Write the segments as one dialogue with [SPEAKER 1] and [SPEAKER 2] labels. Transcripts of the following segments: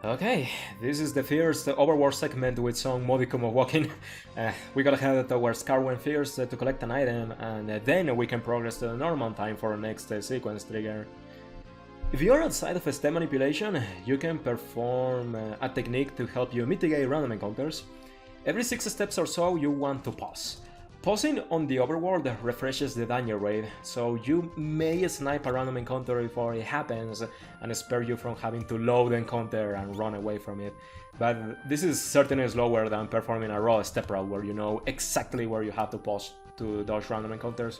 [SPEAKER 1] Okay, this is the first overworld segment with some modicum of walking. We gotta head towards Carwen first to collect an item, and then we can progress to the normal time for our next sequence trigger. If you're outside of step manipulation, you can perform a technique to help you mitigate random encounters. Every 6 steps or so you want to pause. Pausing on the overworld refreshes the danger rate, so you may snipe a random encounter before it happens and spare you from having to load the encounter and run away from it. But this is certainly slower than performing a raw step route where you know exactly where you have to pause to dodge random encounters.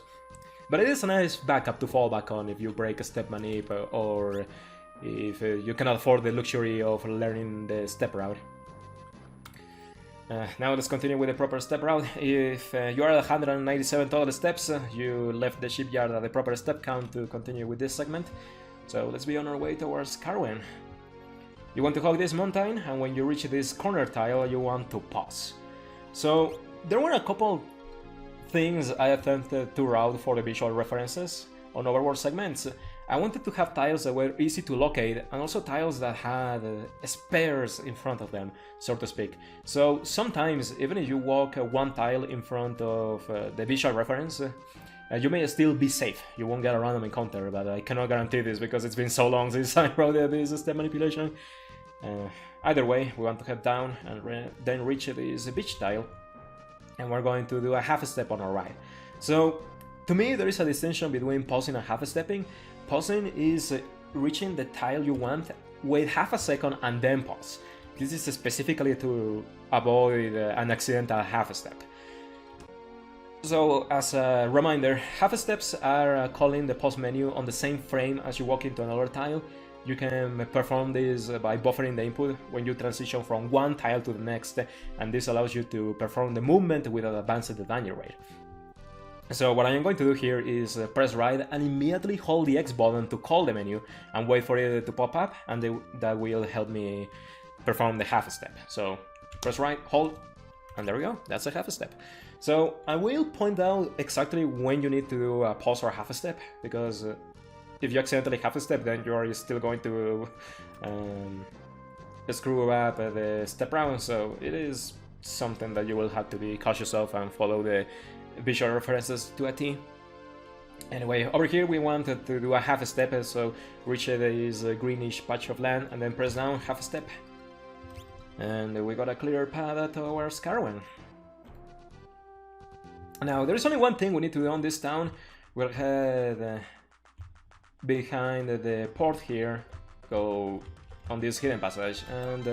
[SPEAKER 1] But it is a nice backup to fall back on if you break a step manip or if you cannot afford the luxury of learning the step route. Now let's continue with the proper step route. If you are at 197 total steps, you left the shipyard at the proper step count to continue with this segment. So let's be on our way towards Carwen. You want to hug this mountain, and when you reach this corner tile, you want to pause. So there were a couple things I attempted to route for the visual references on overworld segments. I wanted to have tiles that were easy to locate and also tiles that had spares in front of them, so to speak. So sometimes, even if you walk one tile in front of the visual reference, you may still be safe. You won't get a random encounter, but I cannot guarantee this because it's been so long since I wrote this step manipulation. Either way, we want to head down and then reach this beach tile, and we're going to do a half step on our right. So to me, there is a distinction between pausing and half stepping. Pausing is reaching the tile you want, wait half a second and then pause. This is specifically to avoid an accidental half step. So as a reminder, half steps are calling the pause menu on the same frame as you walk into another tile. You can perform this by buffering the input when you transition from one tile to the next, and this allows you to perform the movement without advancing the danger rate. So what I am going to do here is press right and immediately hold the X button to call the menu and wait for it to pop up, and that will help me perform the half step. So press right, hold, and there we go, that's a half step. So I will point out exactly when you need to do a pause or half step, because if you accidentally half a step, then you are still going to screw up the step round, so it is something that you will have to be cautious of and follow the visual references to a T. Anyway, over here we wanted to do a half step, so reach this greenish patch of land and then press down half a step. And we got a clear path towards Carwen. Now, there's only one thing we need to do on this town. We'll head behind the port here, go on this hidden passage and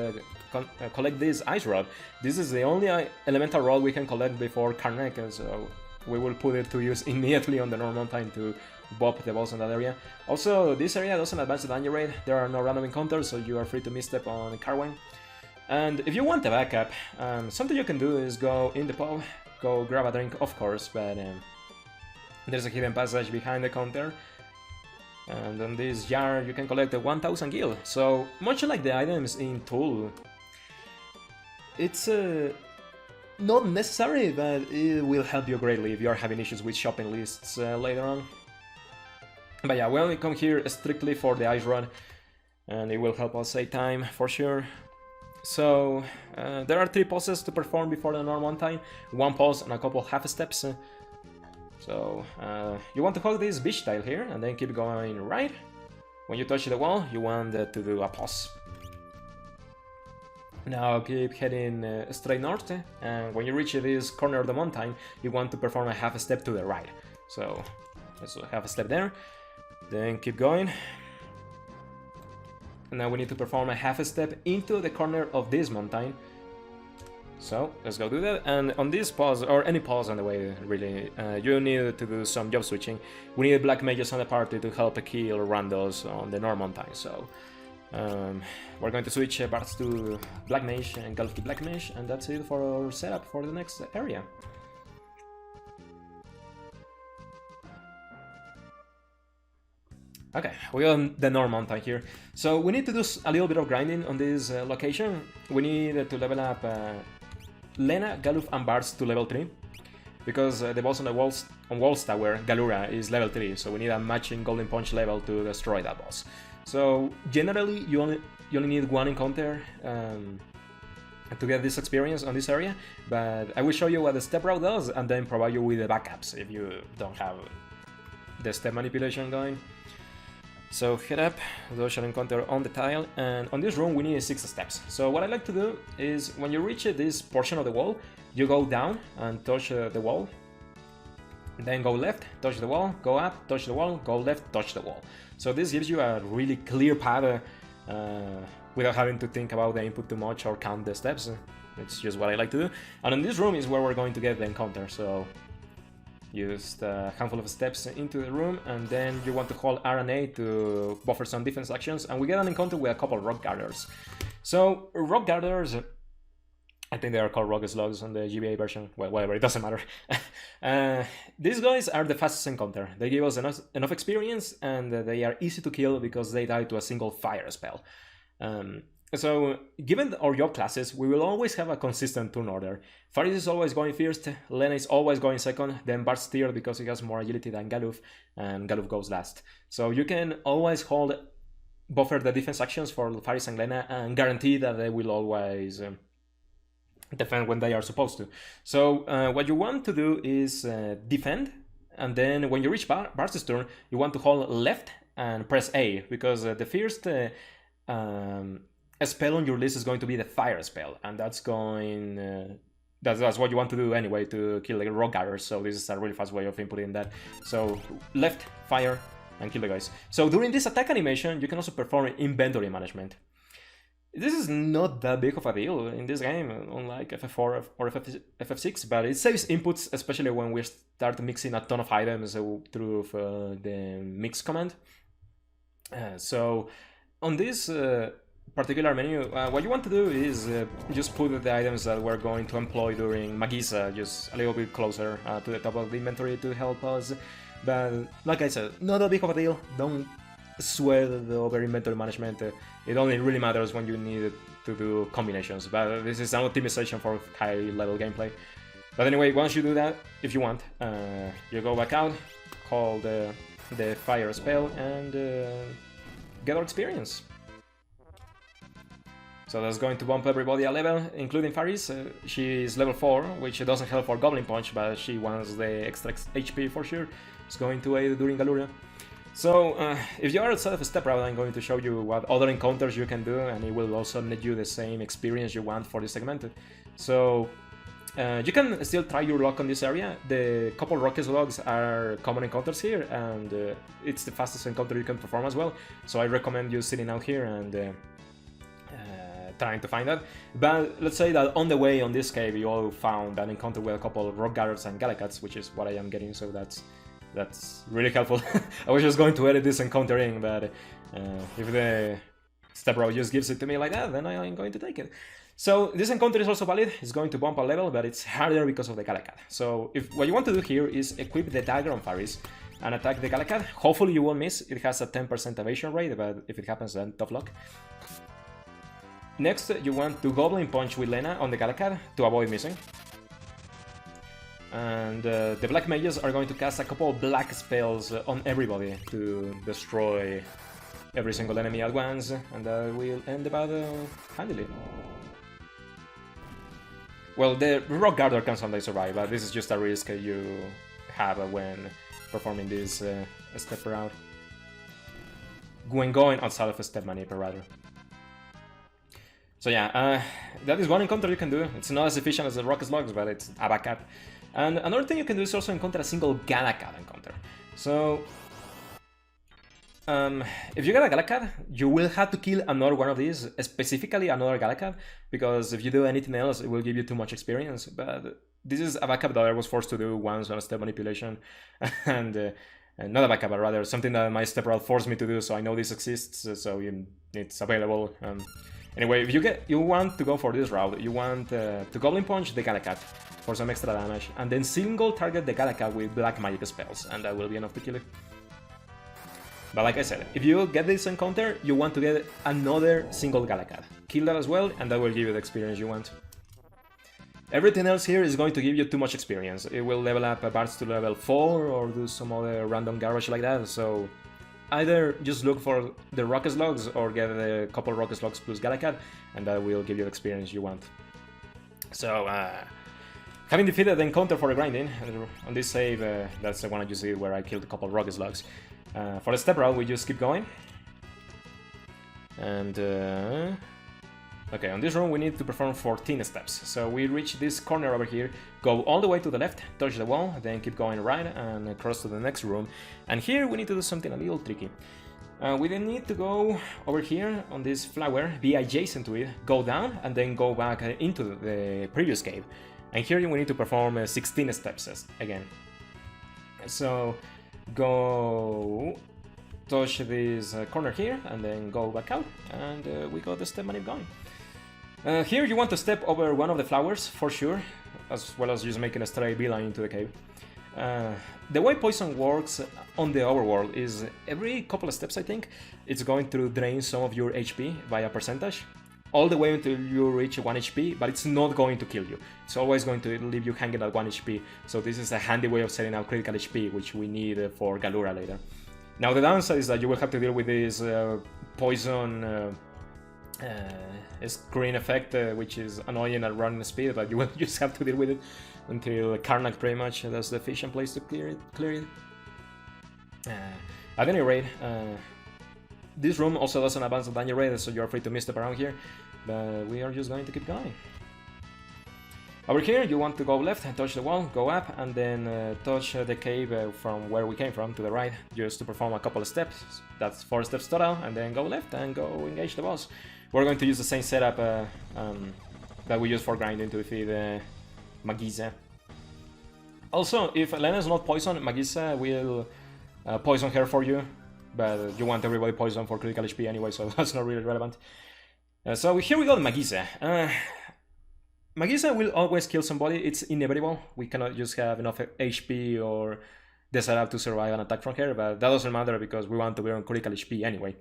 [SPEAKER 1] collect this ice rod. This is the only elemental rod we can collect before Karnak, so we will put it to use immediately on the normal time to bop the boss in that area. Also, this area doesn't advance the danger rate, there are no random encounters, so you are free to misstep on Carwen. And if you want a backup, something you can do is go in the pub, go grab a drink, of course, but there's a hidden passage behind the counter. And on this jar you can collect 1000 gil, so much like the items in Tool, it's not necessary, but it will help you greatly if you are having issues with shopping lists later on. But yeah, we only come here strictly for the ice rod, and it will help us save time for sure. So there are 3 pauses to perform before the normal time, 1 pause and a couple half steps. So you want to hold this beach tile here and then keep going right. When you touch the wall, you want to do a pause. Now keep heading straight north, and when you reach this corner of the mountain, you want to perform a half step to the right. So let's have a step there, then keep going. And now we need to perform a half step into the corner of this mountain. So let's go do that, and on this pause, or any pause on the way really, you need to do some job switching. We need black mages on the party to help kill randos on the normal time, so we're going to switch parts to black mage and Gulfy black mage, and that's it for our setup for the next area. Okay, we got the normal time here, so we need to do a little bit of grinding on this location. We need to level up Lena, Galuf, and Bards to level 3, because the boss on the Walls Tower, Galura, is level 3, so we need a matching Golden Punch level to destroy that boss. So generally, you you only need one encounter to get this experience on this area, but I will show you what the step route does and then provide you with the backups if you don't have the step manipulation going. So head up, those shall encounter on the tile, and on this room we need 6 steps. So what I like to do is when you reach this portion of the wall, you go down and touch the wall, then go left, touch the wall, go up, touch the wall, go left, touch the wall. So this gives you a really clear path without having to think about the input too much or count the steps. It's just what I like to do. And in this room is where we're going to get the encounter. So use a handful of steps into the room, and then you want to hold R and A to buffer some defense actions, and we get an encounter with a couple of rock gatherers. So rock gatherers, I think they are called rock slugs on the GBA version, well, whatever, it doesn't matter. These guys are the fastest encounter. They give us enough experience, and they are easy to kill because they die to a single fire spell. So, given our job classes, we will always have a consistent turn order. Faris is always going first, Lena is always going second, then Bart's third because he has more agility than Galuf, and Galuf goes last. So you can always buffer the defense actions for Faris and Lena and guarantee that they will always defend when they are supposed to. So what you want to do is defend, and then when you reach Bart's turn, you want to hold left and press A, because the first a spell on your list is going to be the fire spell, and that's going that's what you want to do anyway to kill the rock gatherers. So this is a really fast way of inputting that. So left, fire, and kill the guys. So during this attack animation, you can also perform inventory management. This is not that big of a deal in this game, unlike FF4 or FF6, but it saves inputs, especially when we start mixing a ton of items through the mix command. So on this particular menu, what you want to do is just put the items that we're going to employ during Magisa just a little bit closer to the top of the inventory to help us. But like I said, not a big of a deal. Don't sweat over inventory management. It only really matters when you need to do combinations. But this is an optimization for high level gameplay. But anyway, once you do that, if you want, you go back out, call the fire spell, and get our experience. So that's going to bump everybody a level, including Faris. She is level 4, which doesn't help for Goblin Punch, but she wants the extra HP for sure. It's going to aid during Galuria. So if you are outside of a step route, I'm going to show you what other encounters you can do, and it will also net you the same experience you want for this segment. So you can still try your luck on this area. The couple rocket slugs are common encounters here, and it's the fastest encounter you can perform as well. So I recommend you sitting out here and trying to find that. But let's say that on the way on this cave you all found an encounter with a couple of rock gatherers and galacats, which is what I am getting, so that's really helpful. I was just going to edit this encounter in, but if the step route just gives it to me like that, then I am going to take it. So this encounter is also valid. It's going to bump a level, but it's harder because of the Galakat. So if what you want to do here is equip the dagger on Faris and attack the Galakat. Hopefully you won't miss. It has a 10% evasion rate, but if it happens, then tough luck. Next, you want to Goblin Punch with Lena on the Galakat to avoid missing. And the Black Mages are going to cast a couple of black spells on everybody to destroy every single enemy at once, and that will end the battle handily. Well, the Rock Gather can sometimes survive, but this is just a risk you have when performing this step route. When going outside of a step manip, rather. So yeah, that is one encounter you can do. It's not as efficient as the Rock Slugs, but it's a backup. And another thing you can do is also encounter a single Galakat encounter. So if you get a Galakat, you will have to kill another one of these, specifically another Galakat, because if you do anything else, it will give you too much experience. But this is a backup that I was forced to do once on a step manipulation, and not a backup, but rather something that my step route forced me to do, so I know this exists, so it's available. Anyway, if you want to go for this route, you want to Goblin Punch the Galakat for some extra damage, and then single target the Galakat with black magic spells, and that will be enough to kill it. But like I said, if you get this encounter, you want to get another single Galakat. Kill that as well, and that will give you the experience you want. Everything else here is going to give you too much experience. It will level up Bards to level 4 or do some other random garbage like that, so either just look for the rocket slugs or get a couple rocket slugs plus Galacad, and that will give you the experience you want. So, having defeated the encounter for the grinding, on this save, that's the one you see where I killed a couple rocket slugs. For the step route, we just keep going. And, okay, on this run we need to perform 14 steps. So we reach this corner over here, go all the way to the left, touch the wall, then keep going right and cross to the next room. And here we need to do something a little tricky. We then need to go over here on this flower, be adjacent to it, go down, and then go back into the previous cave. And here we need to perform 16 steps again. So go touch this corner here, and then go back out, and we got the step manip going. Here you want to step over one of the flowers for sure, as well as just making a straight beeline into the cave. The way poison works on the overworld is every couple of steps, I think, it's going to drain some of your HP by a percentage, all the way until you reach 1 HP, but it's not going to kill you. It's always going to leave you hanging at 1 HP, so this is a handy way of setting out critical HP, which we need for Galura later. Now the downside is that you will have to deal with this poison screen effect, which is annoying at running speed, but you will just have to deal with it until Karnak pretty much does the efficient place to clear it. At any rate, this room also doesn't advance the danger rate, so you're free to misstep around here, but we are just going to keep going. Over here you want to go left and touch the wall, go up, and then touch the cave from where we came from to the right, just to perform a couple of steps. That's 4 steps total, and then go left and go engage the boss. We're going to use the same setup that we used for grinding to defeat Magisa. Also, if Lena is not poisoned, Magisa will poison her for you, but you want everybody poisoned for critical HP anyway, so that's not really relevant. So here we got Magisa. Magisa will always kill somebody, it's inevitable. We cannot just have enough HP or the setup to survive an attack from her, but that doesn't matter because we want to be on critical HP anyway.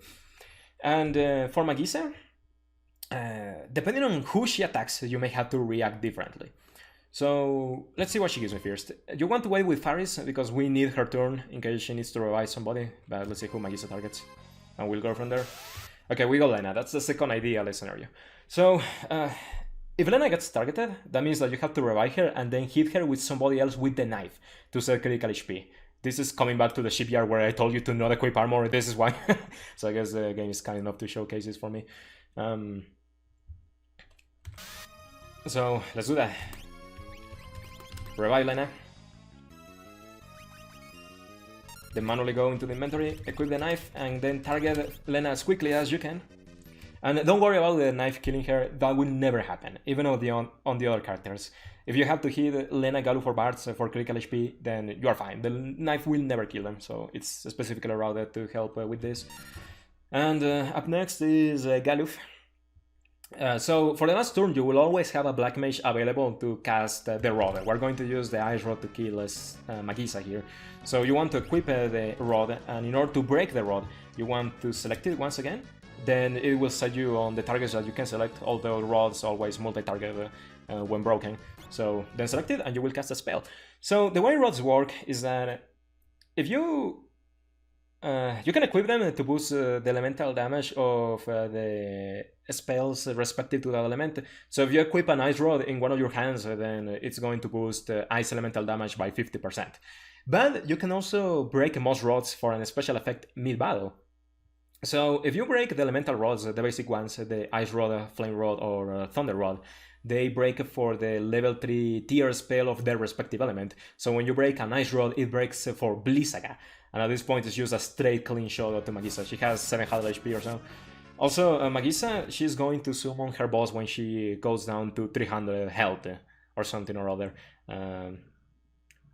[SPEAKER 1] And for Magisa, depending on who she attacks, you may have to react differently. So let's see what she gives me first. You want to wait with Faris because we need her turn in case she needs to revive somebody, but let's see who Magisa targets, and we'll go from there. Okay, we got Lena, that's the second ideal scenario. So, if Lena gets targeted, that means that you have to revive her and then hit her with somebody else with the knife to set critical HP. This is coming back to the shipyard where I told you to not equip armor, this is why. So I guess the game is kind enough to showcase this for me. So, let's do that. Revive Lena. Then manually go into the inventory, equip the knife, and then target Lena as quickly as you can. And don't worry about the knife killing her, that will never happen, even on the other characters. If you have to hit Lena, Galuf, or Bartz for critical HP, then you are fine. The knife will never kill them, so it's specifically routed to help with this. And up next is Galuf. So for the last turn, you will always have a Black Mage available to cast the rod. We're going to use the Ice Rod to kill Magisa here. So you want to equip the rod, and in order to break the rod, you want to select it once again. Then it will set you on the targets that you can select, although rods always multi-target when broken. So then select it and you will cast a spell. So the way rods work is that if you can equip them to boost the elemental damage of the spells respective to that element. So if you equip an ice rod in one of your hands, then it's going to boost ice elemental damage by 50%. But you can also break most rods for an special effect mid-battle. So if you break the elemental rods, the basic ones, the Ice Rod, Flame Rod, or Thunder Rod, they break for the level 3 tier spell of their respective element. So when you break an Ice Rod, it breaks for Blizzaga. And at this point it's just a straight clean shot to Magisa. She has 700 HP or so. Also, Magisa, she's going to summon her boss when she goes down to 300 health or something or other.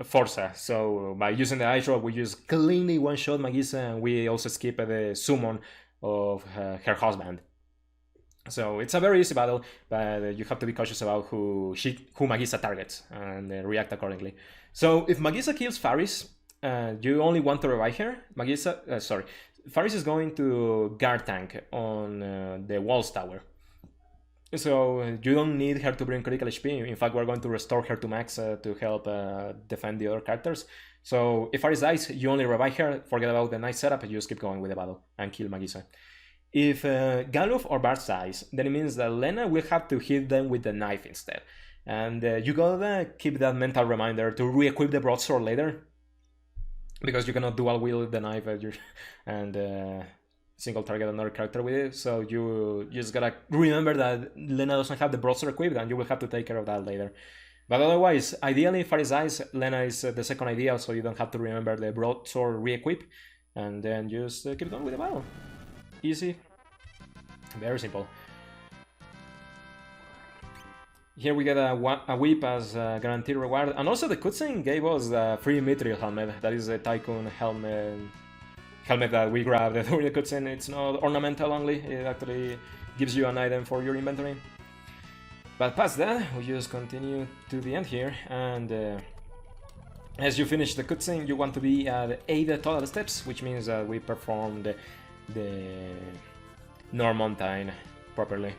[SPEAKER 1] Forza. So by using the Ice Rod, we just cleanly one-shot Magisa, and we also skip the summon of her husband. So it's a very easy battle, but you have to be cautious about who Magisa targets and react accordingly. So if Magisa kills Faris, you only want to revive her. Faris is going to guard tank on the walls tower. So you don't need her to bring critical HP. In fact, we're going to restore her to max to help defend the other characters. So if Aris dies, you only revive her, forget about the nice setup, and you just keep going with the battle and kill Magisa. If Galuf or Bart dies, then it means that Lena will have to hit them with the knife instead. And you gotta keep that mental reminder to re-equip the broadsword later, because you cannot dual wield the knife and single target another character with it. So you just gotta remember that Lena doesn't have the broadsword equipped, and you will have to take care of that later. But otherwise, ideally, if Aris dies, Lena is the second idea, so you don't have to remember the broadsword re-equip, and then just keep going with the battle. Easy, very simple. Here we get a whip as a guaranteed reward, and also the cutscene gave us the free Mithril helmet. That is a Tycoon helmet that we grabbed during the cutscene. It's not ornamental only, it actually gives you an item for your inventory. But past that, we just continue to the end here, and as you finish the cutscene, you want to be at 8 total steps, which means that we performed the Normontine properly.